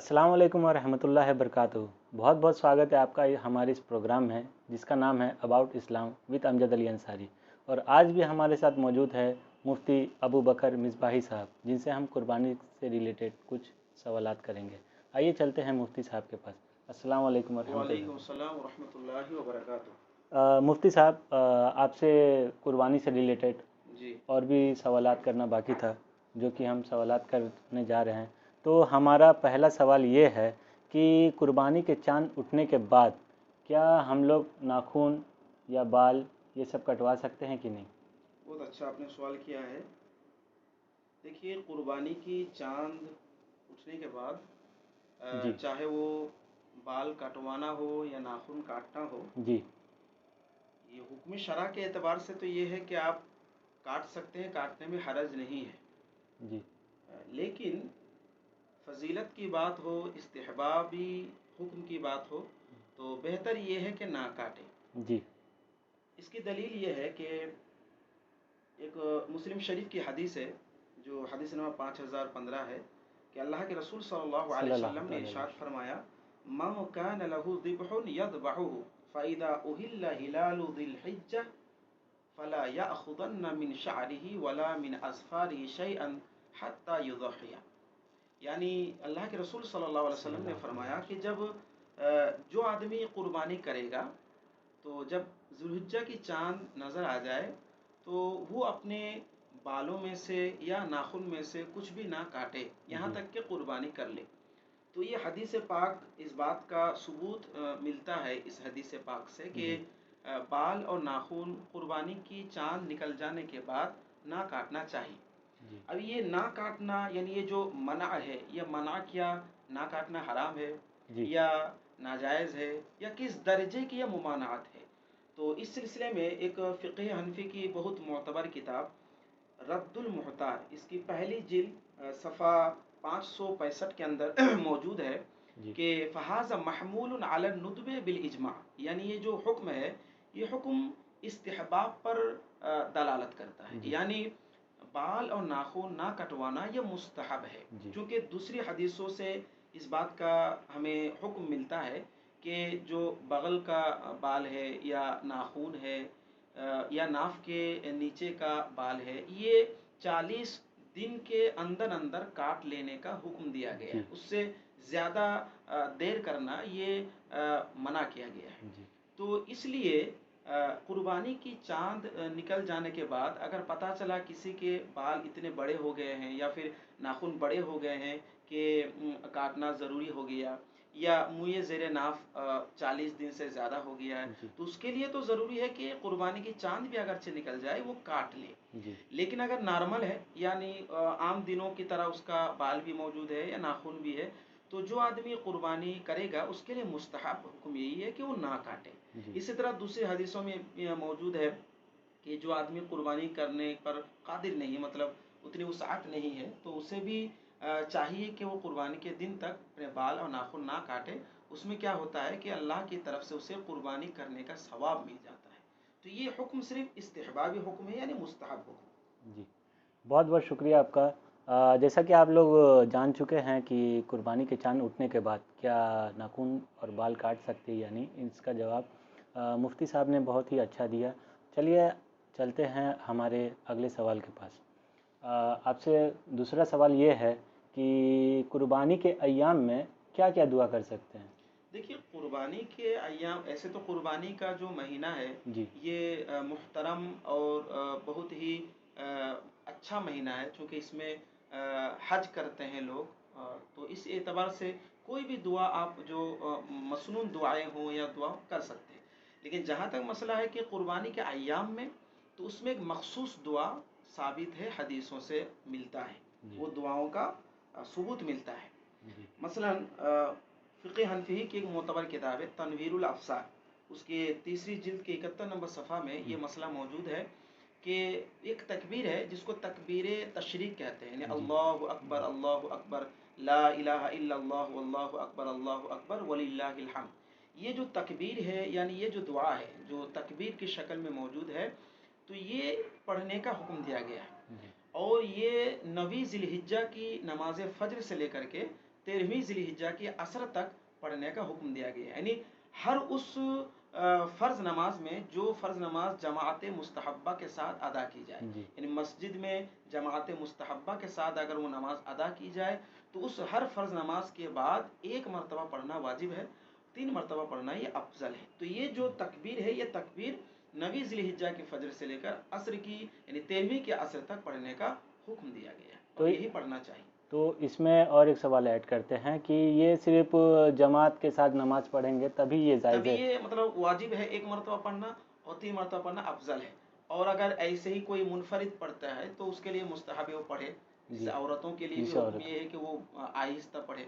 अस्सलाम वालेकुम वरहमतुल्लाहि वबरकातुहू। बहुत बहुत स्वागत है आपका हमारे इस प्रोग्राम में जिसका नाम है about Islam with Amjad Ali Ansari. और आज भी हमारे साथ मौजूद है मुफ्ती अबू बकर मिसबाही साहब, जिनसे हम कुर्बानी से रिलेटेड कुछ सवालात करेंगे। आइए चलते हैं मुफ्ती साहब के पास। अस्सलाम वालेकुम वालेकुम सलाम रहमतुल्लाहि व बरकातुहू। मुफ्ती साहब, आपसे कुर्बानी से रिलेटेड जी और भी सवालात करना बाकी था, जो कि हम सवालात करने जा रहे हैं। तो हमारा पहला सवाल ये है कि कुर्बानी के चांद उठने के बाद क्या हम लोग नाखून या बाल ये सब कटवा सकते हैं कि नहीं? बहुत अच्छा आपने सवाल किया है। देखिए, कुर्बानी की चांद उठने के बाद जी चाहे वो बाल कटवाना हो या नाखून काटना हो, जी ये हुक्म शरा के एतबार से तो ये है कि आप काट सकते हैं, काटने में हरज नहीं है। जी लेकिन फजीलत की बात हो, इस्तिहबाबी हुक्म की बात हो, तो बेहतर ये है कि ना काटें। जी इसकी दलील ये है कि एक मुस्लिम शरीफ की हदीस है, जो हदीस नंबर 5015 है, कि अल्लाह के रसूल सल्लल्लाहु अलैहि सल्लल्लाहु वसल्लम ने अलैहि इरशाद वसल्लम। फरमाया, मन कान लहु ज़िब्हुन यज़बहुहु फ़इज़ा उहिल्ल हिलालु ज़िल हिज्जा फला यअख़ुज़न्न मिन शअरिही वला मिन अज़फ़ारिही शैअन हत्ता युज़हिया। यानी अल्लाह के रसूल सल्लल्लाहु अलैहि वसल्लम ने सल्लल्लाहु अलैहि फरमाया कि वसल्लम। जब जो आदमी कुर्बानी करेगा, तो जब जुल्हिज्जा की चांद नज़र आ जाए तो वो अपने बालों में से या नाखून में से कुछ भी ना काटे, यहाँ जी तक कि कुर्बानी कर ले। तो ये हदीस पाक इस बात का सबूत मिलता है इस हदीस पाक से कि जी बाल और नाखून कुर्बानी की चांद निकल जाने के बाद ना काटना चाहिए। जी अब ये ना काटना यानी ये जो मना है, ये मना क्या, ना काटना हराम है जी या नाजायज़ है या किस दर्जे की यह मुमानात है। तो इस सिलसिले में एक फ़िक़्ह हनफी की बहुत मोतबर किताब रद्दुल मुहतार, इसकी पहली जिल्द सफ़ा 565 के अंदर मौजूद है जी कि फ़हाज़ा महमूलुन अला नुदबे बिल इजमा, यानी ये जो हुक्म है, ये हुक्म इस्तिहबाब पर दलालत करता है। जी यानी बाल और नाखून ना कटवाना ये मुस्तहब है, जी क्योंकि दूसरी हदीसों से इस बात का हमें हुक्म मिलता है कि जो बगल का बाल है या नाखून है या नाफ के नीचे का बाल है, ये 40 दिन के अंदर अंदर काट लेने का हुक्म दिया गया है। जी उससे ज़्यादा देर करना ये मना किया गया है। जी तो इसलिए कुर्बानी की चांद निकल जाने के बाद अगर पता चला किसी के बाल इतने बड़े हो गए हैं या फिर नाखून बड़े हो गए हैं कि काटना ज़रूरी हो गया, या मुँह ज़ेरे नाफ 40 दिन से ज़्यादा हो गया है, जी तो उसके लिए तो ज़रूरी है कि कुर्बानी की चांद भी अगरचे निकल जाए वो काट ले। जी लेकिन अगर नॉर्मल है, यानी आम दिनों की तरह उसका बाल भी मौजूद है या नाखून भी है, तो जो आदमी कुर्बानी करेगा उसके लिए मुस्तहब हुक्म यही है कि वो ना काटे। जी इसी तरह दूसरी हदीसों में मौजूद है कि जो आदमी कुर्बानी करने पर कादिर नहीं, मतलब उतनी वसाअत नहीं है, तो उसे भी चाहिए कि वो कुर्बानी के दिन तक अपने बाल और नाखून ना काटे। उसमें क्या होता है कि अल्लाह की तरफ से उसे कुर्बानी करने का सवाब मिल जाता है। तो ये हुक्म सिर्फ इस्तिहबाबी हुक्म है, यानी मुस्तहब हुक्म। जी बहुत बहुत शुक्रिया आपका। जैसा कि आप लोग जान चुके हैं कि कुर्बानी के चांद उठने के बाद क्या नाखून और बाल काट सकते हैं या नहीं, इसका जवाब मुफ्ती साहब ने बहुत ही अच्छा दिया। चलिए चलते हैं हमारे अगले सवाल के पास। आपसे दूसरा सवाल ये है कि कुर्बानी के अय्याम में क्या क्या दुआ कर सकते हैं? देखिए, कुर्बानी के अय्याम, ऐसे तो कुर्बानी का जो महीना है जी ये मुहतरम और बहुत ही अच्छा महीना है, क्योंकि इसमें हज करते हैं लोग। तो इस एतबार से कोई भी दुआ आप जो मसनून दुआएं हों या दुआ कर सकते हैं। लेकिन जहाँ तक मसला है कि कुर्बानी के अय्याम में, तो उसमें एक मखसूस दुआ साबित है, हदीसों से मिलता है, जी वो दुआओं का सबूत मिलता है। जी मसलन फ़िक़्ह हनफ़ी की एक मोतबर किताब है तनवीरुल अफ़सार, उसके तीसरी जिल्द के 71 नंबर सफ़ा में ये मसला मौजूद है कि एक तकबीर है जिसको तकबीर तशरीक कहते हैं, यानी जी अल्लाहु अकबर ला इलाहा इल्लल्लाह वल्लाहु अकबर वलिल्लाहिल हम्द। ये जो तकबीर है, यानी ये जो दुआ है जो तकबीर की शक्ल में मौजूद है, तो ये पढ़ने का हुक्म दिया गया है। जी और ये 9वीं ज़िलहिज्जा की नमाज फ़ज्र से लेकर के 13वीं ज़िलहिज्जा की असर तक पढ़ने का हुक्म दिया गया है। यानी हर उस फ़र्ज़ नमाज में जो फ़र्ज़ नमाज जमात मुस्तहब्बा के साथ अदा की जाए, जी यानी मस्जिद में जमात मुस्तहब्बा के साथ अगर वो नमाज अदा की जाए तो उस हर फ़र्ज़ नमाज के बाद एक मरतबा पढ़ना वाजिब है, 3 मरतबा पढ़ना ये अफजल है। तो ये जो तकबीर है, ये तकबीर 9वीं ज़िलहिज्जा की फजर से लेकर असर की यानी 13वीं के असर तक पढ़ने का हुक्म दिया गया है तो और यही पढ़ना चाहिए। तो इसमें और एक सवाल ऐड करते हैं कि ये सिर्फ जमात के साथ नमाज पढ़ेंगे तभी ये जायज़ तभी है? ये मतलब वाजिब है 1 मरतबा पढ़ना और 3 मरतबा पढ़ना अफजल है। और अगर ऐसे ही कोई मुनफरिद पढ़ता है तो उसके लिए मुस्तहब है वो पढ़े। जैसे जी औरतों के लिए भी जिसे हुक्म औरत ये है कि वो आहिस्ता पढ़े,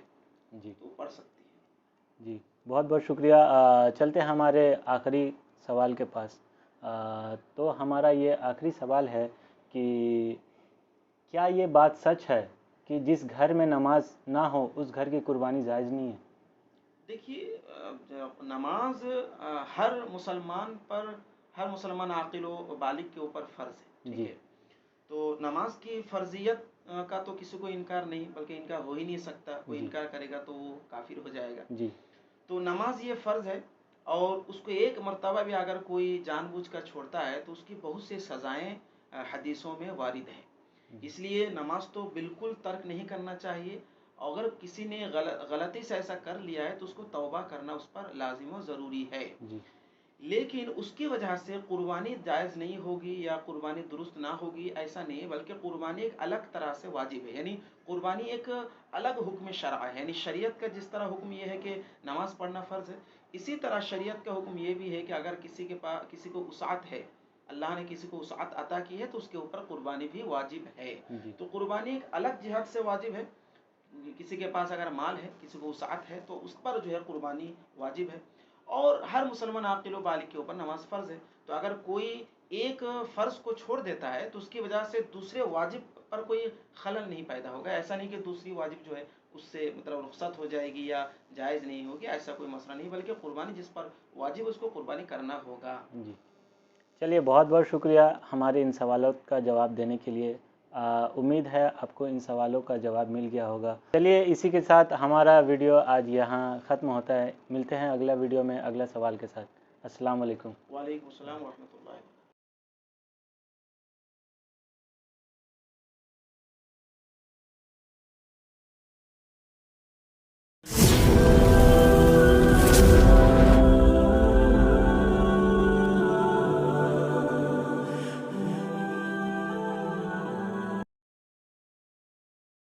जी तो पढ़ सकती है। जी बहुत बहुत शुक्रिया। चलते हैं हमारे आखिरी सवाल के पास। तो हमारा ये आखिरी सवाल है कि क्या ये बात सच है कि जिस घर में नमाज ना हो उस घर की कुर्बानी जायज़ नहीं है? देखिए नमाज हर मुसलमान आकिल व बालिग के ऊपर फ़र्ज़ है, ठीक जी है। तो नमाज की फ़र्ज़ियत का तो किसी को इनकार नहीं, बल्कि इनकार हो ही नहीं सकता। कोई जी इनकार करेगा तो वो काफिर हो जाएगा। जी तो नमाज ये फ़र्ज़ है और उसको एक मरतबा भी अगर कोई जानबूझकर छोड़ता है तो उसकी बहुत सी सज़ाएँ हदीसों में वारिद हैं। जी इसलिए नमाज तो बिल्कुल तर्क नहीं करना चाहिए। अगर किसी ने गलती से ऐसा कर लिया है तो उसको तौबा करना उस पर लाजिम व ज़रूरी है। जी लेकिन उसकी वजह से कुर्बानी जायज़ नहीं होगी या कुर्बानी दुरुस्त ना होगी, ऐसा नहीं है, बल्कि कुर्बानी एक अलग तरह से वाजिब है। यानी कुर्बानी एक अलग हुक्म शरअ है। यानी शरीयत का जिस तरह हुक्म ये है कि नमाज पढ़ना फ़र्ज़ है, इसी तरह शरीयत का हुक्म ये भी है कि अगर किसी को वसाअत है, अल्लाह ने किसी को वसाअत अता की है तो उसके ऊपर कुर्बानी भी वाजिब है। जी तो कुर्बानी एक अलग जिहत से वाजिब है। किसी के पास अगर माल है, किसी को वसाअत है, तो उस पर जो है कुर्बानी वाजिब है। और हर मुसलमान आकिल व बालिग के ऊपर नमाज फ़र्ज़ है। तो अगर कोई एक फ़र्ज़ को छोड़ देता है तो उसकी वजह से दूसरे वाजिब पर कोई खलल नहीं पैदा होगा। ऐसा नहीं कि दूसरी वाजिब जो है उससे मतलब रुखसत हो जाएगी या जायज़ नहीं होगी, ऐसा कोई मसला नहीं, बल्कि कुर्बानी जिस पर वाजिब है उसको कुर्बानी करना होगा। जी चलिए बहुत बहुत शुक्रिया हमारे इन सवालों का जवाब देने के लिए। उम्मीद है आपको इन सवालों का जवाब मिल गया होगा। चलिए इसी के साथ हमारा वीडियो आज यहाँ ख़त्म होता है। मिलते हैं अगला वीडियो में अगला सवाल के साथ। अस्सलाम वालेकुम। वालेकुम अस्सलाम व रहमतुल्लाह।